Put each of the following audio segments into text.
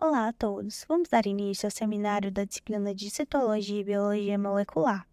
Olá a todos! Vamos dar início ao seminário da disciplina de Citologia e Biologia Molecular,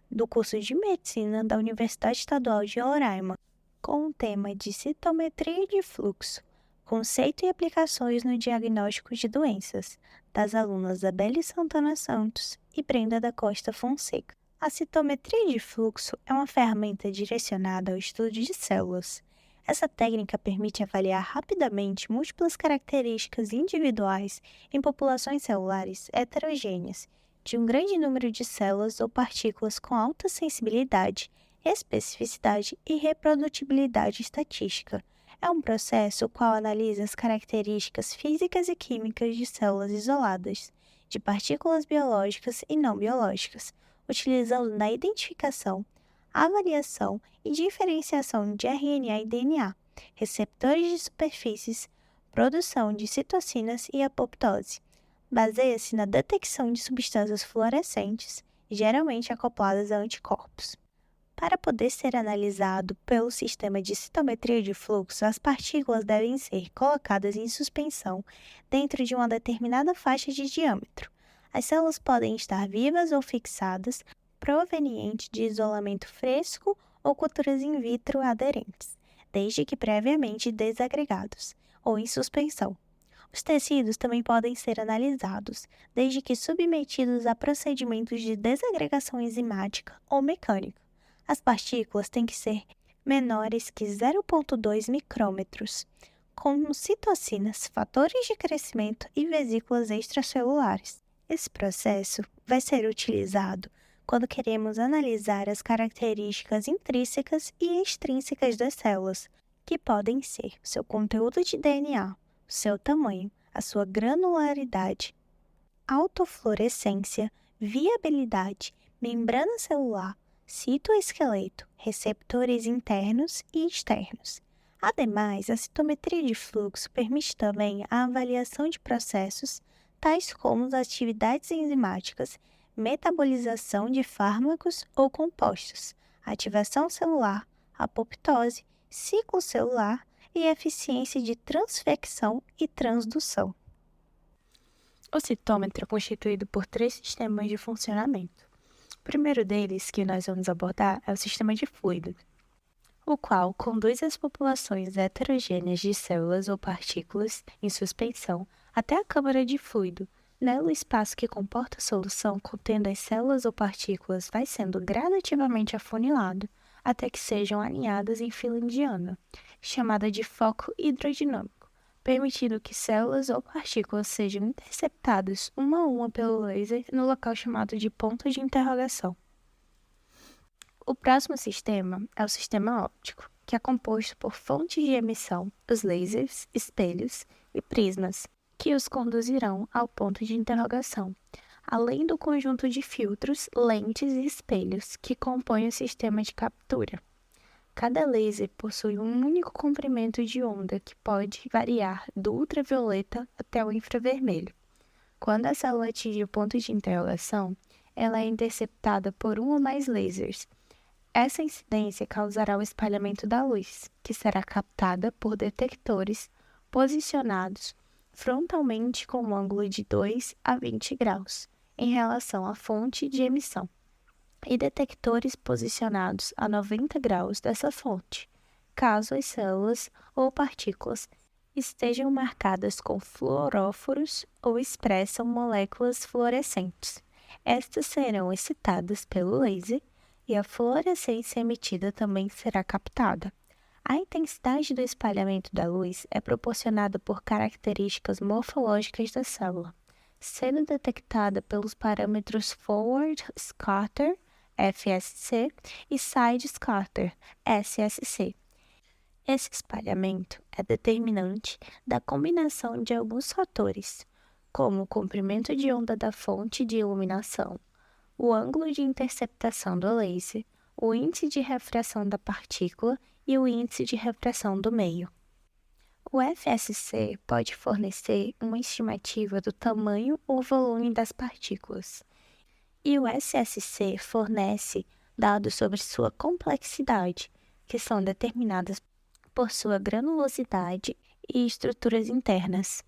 do curso de Medicina da Universidade Estadual de Roraima, com o tema de Citometria de Fluxo, conceito e aplicações no diagnóstico de doenças, das alunas Abeli Santana Santos e Brenda da Costa Fonseca. A citometria de fluxo é uma ferramenta direcionada ao estudo de células. Essa técnica permite avaliar rapidamente múltiplas características individuais em populações celulares heterogêneas de um grande número de células ou partículas com alta sensibilidade, especificidade e reprodutibilidade estatística. É um processo o qual analisa as características físicas e químicas de células isoladas, de partículas biológicas e não biológicas, utilizando na identificação, avaliação e diferenciação de RNA e DNA, receptores de superfícies, produção de citocinas e apoptose. Baseia-se na detecção de substâncias fluorescentes, geralmente acopladas a anticorpos. Para poder ser analisado pelo sistema de citometria de fluxo, as partículas devem ser colocadas em suspensão dentro de uma determinada faixa de diâmetro. As células podem estar vivas ou fixadas, proveniente de isolamento fresco ou culturas in vitro aderentes, desde que previamente desagregados, ou em suspensão. Os tecidos também podem ser analisados, desde que submetidos a procedimentos de desagregação enzimática ou mecânica. As partículas têm que ser menores que 0,2 micrômetros, como citocinas, fatores de crescimento e vesículas extracelulares. Esse processo vai ser utilizado quando queremos analisar as características intrínsecas e extrínsecas das células, que podem ser o seu conteúdo de DNA, o seu tamanho, a sua granularidade, autofluorescência, viabilidade, membrana celular, citoesqueleto, receptores internos e externos. Ademais, a citometria de fluxo permite também a avaliação de processos tais como as atividades enzimáticas, metabolização de fármacos ou compostos, ativação celular, apoptose, ciclo celular e eficiência de transfecção e transdução. O citômetro é constituído por 3 sistemas de funcionamento. O primeiro deles, que nós vamos abordar, é o sistema de fluido, o qual conduz as populações heterogêneas de células ou partículas em suspensão até a câmara de fluido. Nela, o espaço que comporta a solução contendo as células ou partículas vai sendo gradativamente afunilado até que sejam alinhadas em fila indiana, chamada de foco hidrodinâmico, permitindo que células ou partículas sejam interceptadas uma a uma pelo laser no local chamado de ponto de interrogação. O próximo sistema é o sistema óptico, que é composto por fontes de emissão, os lasers, espelhos e prismas, que os conduzirão ao ponto de interrogação, além do conjunto de filtros, lentes e espelhos que compõem o sistema de captura. Cada laser possui um único comprimento de onda que pode variar do ultravioleta até o infravermelho. Quando a célula atinge o ponto de interrogação, ela é interceptada por um ou mais lasers. Essa incidência causará o espalhamento da luz, que será captada por detectores posicionados frontalmente com um ângulo de 2 a 20 graus em relação à fonte de emissão, e detectores posicionados a 90 graus dessa fonte, caso as células ou partículas estejam marcadas com fluoróforos ou expressam moléculas fluorescentes. Estas serão excitadas pelo laser e a fluorescência emitida também será captada. A intensidade do espalhamento da luz é proporcionada por características morfológicas da célula, sendo detectada pelos parâmetros Forward Scatter, FSC, e Side Scatter, SSC. Esse espalhamento é determinante da combinação de alguns fatores, como o comprimento de onda da fonte de iluminação, o ângulo de interceptação do laser, o índice de refração da partícula e o índice de refração do meio. O FSC pode fornecer uma estimativa do tamanho ou volume das partículas, e o SSC fornece dados sobre sua complexidade, que são determinadas por sua granulosidade e estruturas internas.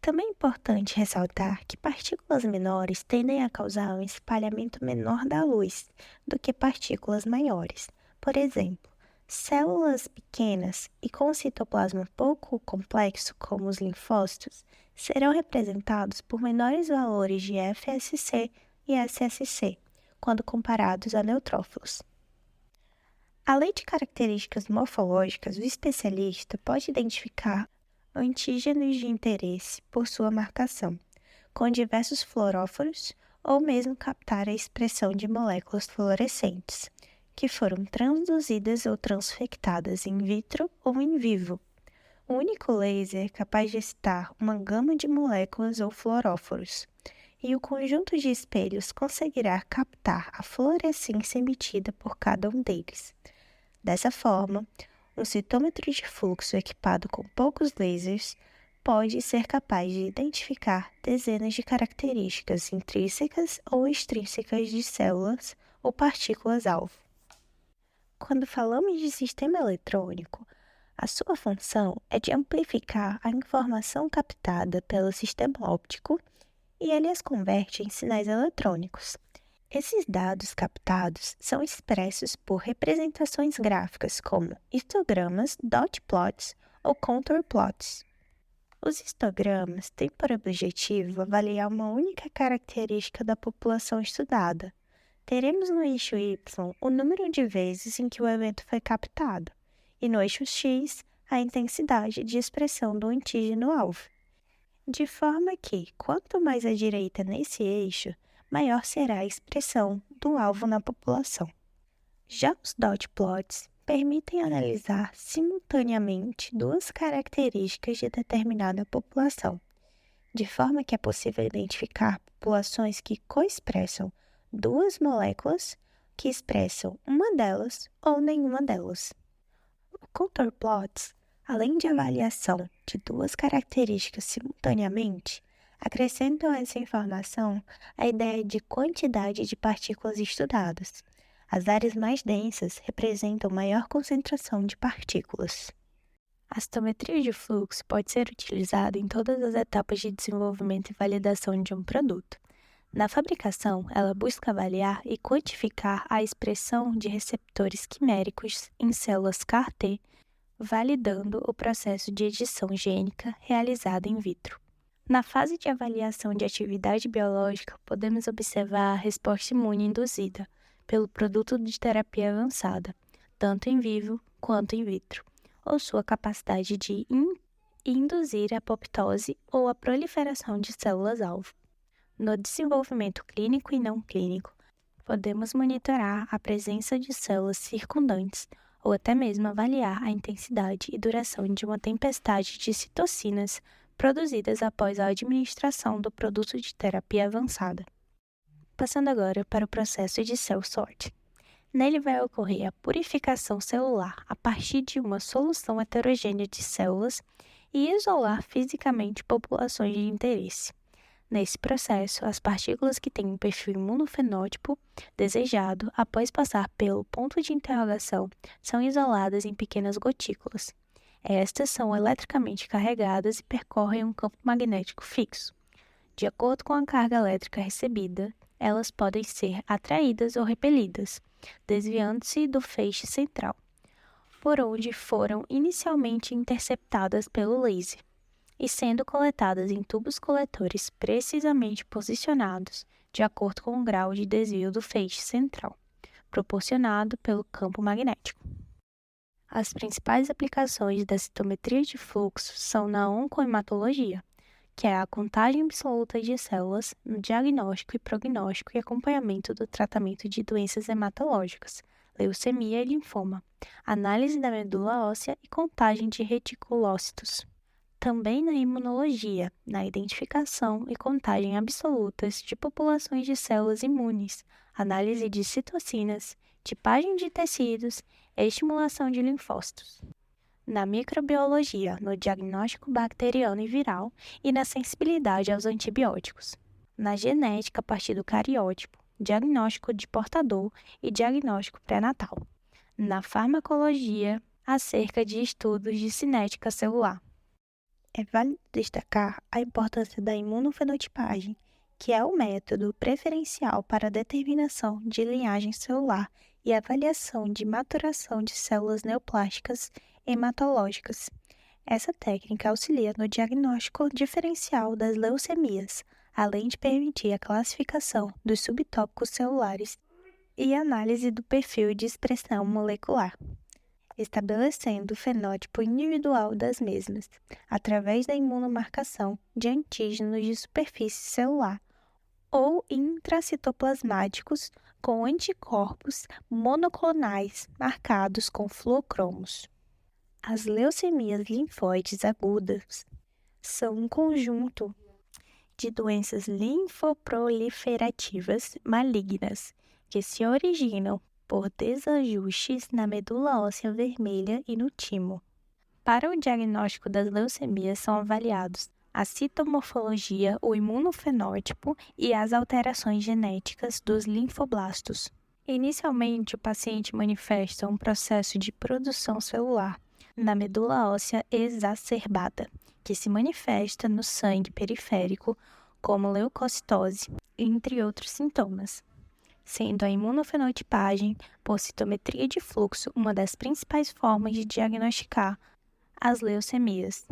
Também é importante ressaltar que partículas menores tendem a causar um espalhamento menor da luz do que partículas maiores. Por exemplo, células pequenas e com citoplasma pouco complexo, como os linfócitos, serão representados por menores valores de FSC e SSC, quando comparados a neutrófilos. Além de características morfológicas, o especialista pode identificar antígenos de interesse por sua marcação, com diversos fluoróforos, ou mesmo captar a expressão de moléculas fluorescentes, que foram transduzidas ou transfectadas in vitro ou in vivo. O único laser capaz de excitar uma gama de moléculas ou fluoróforos, e o conjunto de espelhos conseguirá captar a fluorescência emitida por cada um deles. Dessa forma, um citômetro de fluxo equipado com poucos lasers pode ser capaz de identificar dezenas de características intrínsecas ou extrínsecas de células ou partículas-alvo. Quando falamos de sistema eletrônico, a sua função é de amplificar a informação captada pelo sistema óptico e ele as converte em sinais eletrônicos. Esses dados captados são expressos por representações gráficas como histogramas, dot plots ou contour plots. Os histogramas têm por objetivo avaliar uma única característica da população estudada. Teremos no eixo Y o número de vezes em que o evento foi captado, e no eixo X a intensidade de expressão do antígeno-alvo. De forma que, quanto mais à direita nesse eixo, maior será a expressão do alvo na população. Já os dot plots permitem analisar simultaneamente duas características de determinada população, de forma que é possível identificar populações que coexpressam duas moléculas que expressam uma delas ou nenhuma delas. O contour plots, além de avaliação de duas características simultaneamente, acrescentam a essa informação a ideia de quantidade de partículas estudadas. As áreas mais densas representam maior concentração de partículas. A citometria de fluxo pode ser utilizada em todas as etapas de desenvolvimento e validação de um produto. Na fabricação, ela busca avaliar e quantificar a expressão de receptores quiméricos em células CAR-T, validando o processo de edição gênica realizado in vitro. Na fase de avaliação de atividade biológica, podemos observar a resposta imune induzida pelo produto de terapia avançada, tanto em vivo quanto in vitro, ou sua capacidade de induzir a apoptose ou a proliferação de células-alvo. No desenvolvimento clínico e não clínico, podemos monitorar a presença de células circundantes ou até mesmo avaliar a intensidade e duração de uma tempestade de citocinas produzidas após a administração do produto de terapia avançada. Passando agora para o processo de cell sorting. Nele vai ocorrer a purificação celular a partir de uma solução heterogênea de células e isolar fisicamente populações de interesse. Nesse processo, as partículas que têm um perfil imunofenótipo desejado, após passar pelo ponto de interrogação, são isoladas em pequenas gotículas. Estas são eletricamente carregadas e percorrem um campo magnético fixo. De acordo com a carga elétrica recebida, elas podem ser atraídas ou repelidas, desviando-se do feixe central, por onde foram inicialmente interceptadas pelo laser, e sendo coletadas em tubos coletores precisamente posicionados de acordo com o grau de desvio do feixe central, proporcionado pelo campo magnético. As principais aplicações da citometria de fluxo são na oncohematologia, que é a contagem absoluta de células no diagnóstico e prognóstico e acompanhamento do tratamento de doenças hematológicas, leucemia e linfoma, análise da medula óssea e contagem de reticulócitos. Também na imunologia, na identificação e contagem absolutas de populações de células imunes, análise de citocinas, tipagem de tecidos e estimulação de linfócitos. Na microbiologia, no diagnóstico bacteriano e viral e na sensibilidade aos antibióticos. Na genética a partir do cariótipo, diagnóstico de portador e diagnóstico pré-natal. Na farmacologia, acerca de estudos de cinética celular. É válido destacar a importância da imunofenotipagem, que é o método preferencial para a determinação de linhagem celular e avaliação de maturação de células neoplásticas hematológicas. Essa técnica auxilia no diagnóstico diferencial das leucemias, além de permitir a classificação dos subtópicos celulares e análise do perfil de expressão molecular, estabelecendo o fenótipo individual das mesmas, através da imunomarcação de antígenos de superfície celular ou intracitoplasmáticos com anticorpos monoclonais marcados com fluocromos. As leucemias linfóides agudas são um conjunto de doenças linfoproliferativas malignas que se originam por desajustes na medula óssea vermelha e no timo. Para o diagnóstico das leucemias são avaliados a citomorfologia, o imunofenótipo e as alterações genéticas dos linfoblastos. Inicialmente, o paciente manifesta um processo de produção celular na medula óssea exacerbada, que se manifesta no sangue periférico como leucocitose, entre outros sintomas, sendo a imunofenotipagem por citometria de fluxo uma das principais formas de diagnosticar as leucemias.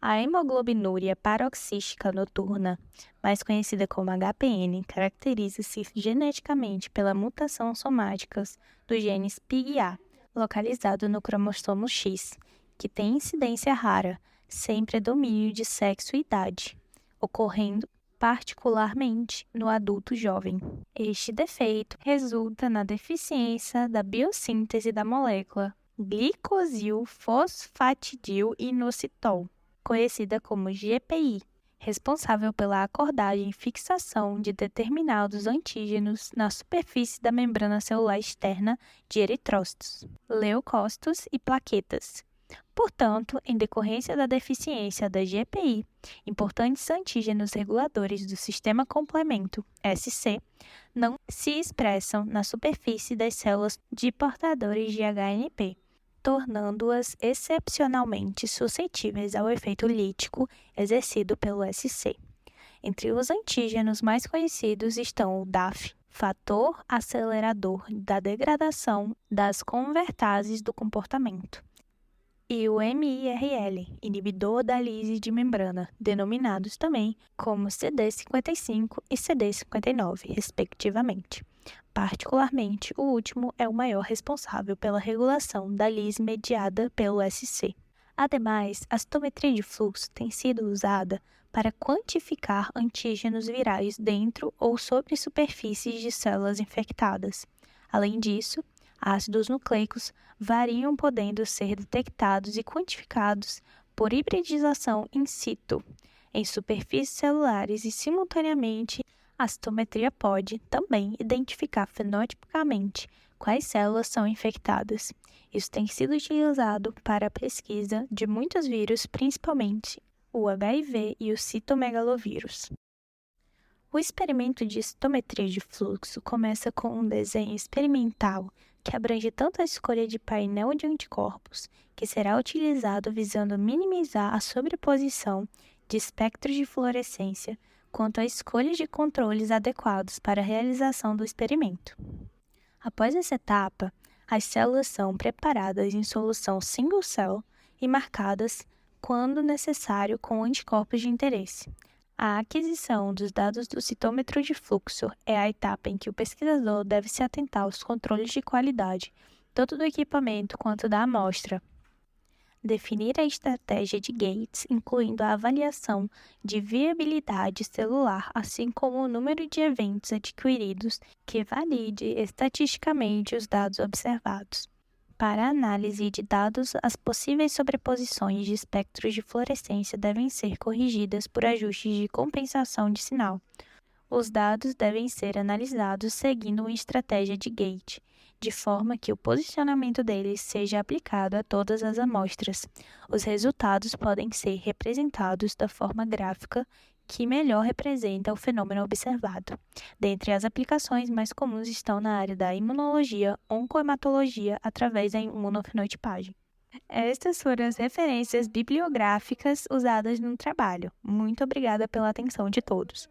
A hemoglobinúria paroxística noturna, mais conhecida como HPN, caracteriza-se geneticamente pela mutação somática do gene PIGA, localizado no cromossomo X, que tem incidência rara, sem predomínio de sexo e idade, ocorrendo particularmente no adulto jovem. Este defeito resulta na deficiência da biossíntese da molécula glicosilfosfatidil-inositol, conhecida como GPI, responsável pela acordagem e fixação de determinados antígenos na superfície da membrana celular externa de eritrócitos, leucócitos e plaquetas. Portanto, em decorrência da deficiência da GPI, importantes antígenos reguladores do sistema complemento, SC, não se expressam na superfície das células de portadores de HNP, tornando-as excepcionalmente suscetíveis ao efeito lítico exercido pelo SC. Entre os antígenos mais conhecidos estão o DAF, fator acelerador da degradação das convertases do comportamento, e o MIRL, inibidor da lise de membrana, denominados também como CD55 e CD59, respectivamente. Particularmente, o último é o maior responsável pela regulação da lise mediada pelo SC. Ademais, a citometria de fluxo tem sido usada para quantificar antígenos virais dentro ou sobre superfícies de células infectadas. Além disso, ácidos nucleicos variam podendo ser detectados e quantificados por hibridização in situ, em superfícies celulares e, simultaneamente, a citometria pode também identificar fenotipicamente quais células são infectadas. Isso tem sido utilizado para a pesquisa de muitos vírus, principalmente o HIV e o citomegalovírus. O experimento de citometria de fluxo começa com um desenho experimental que abrange tanto a escolha de painel de anticorpos, que será utilizado visando minimizar a sobreposição de espectros de fluorescência, quanto a escolha de controles adequados para a realização do experimento. Após essa etapa, as células são preparadas em solução single-cell e marcadas, quando necessário, com anticorpos de interesse. A aquisição dos dados do citômetro de fluxo é a etapa em que o pesquisador deve se atentar aos controles de qualidade, tanto do equipamento quanto da amostra. Definir a estratégia de Gates, incluindo a avaliação de viabilidade celular, assim como o número de eventos adquiridos que valide estatisticamente os dados observados. Para a análise de dados, as possíveis sobreposições de espectros de fluorescência devem ser corrigidas por ajustes de compensação de sinal. Os dados devem ser analisados seguindo uma estratégia de Gate, de forma que o posicionamento deles seja aplicado a todas as amostras. Os resultados podem ser representados da forma gráfica que melhor representa o fenômeno observado. Dentre as aplicações mais comuns estão na área da imunologia, oncohematologia, através da imunofenotipagem. Estas foram as referências bibliográficas usadas no trabalho. Muito obrigada pela atenção de todos.